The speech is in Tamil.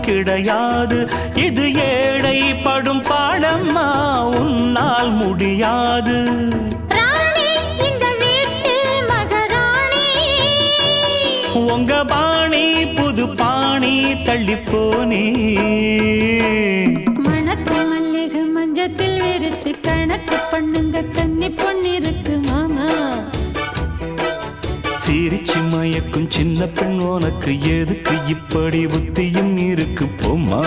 கிடையாது. இது ஏழை படும் பாடம்மா, உன்னால் முடியாது. உங்க பாணி புது பாணி தள்ளிப்போனே. மணக்கு மல்லிகை மஞ்சத்தில் விரிச்சு கணக்கு பண்ணுங்க, கன்னி பொன்னிருக்கு மாமா. சிரிச்சு மயக்கும் சின்ன பெண் உனக்கு எதுக்கு இப்படி புத்தியும் இருக்கு போம்மா.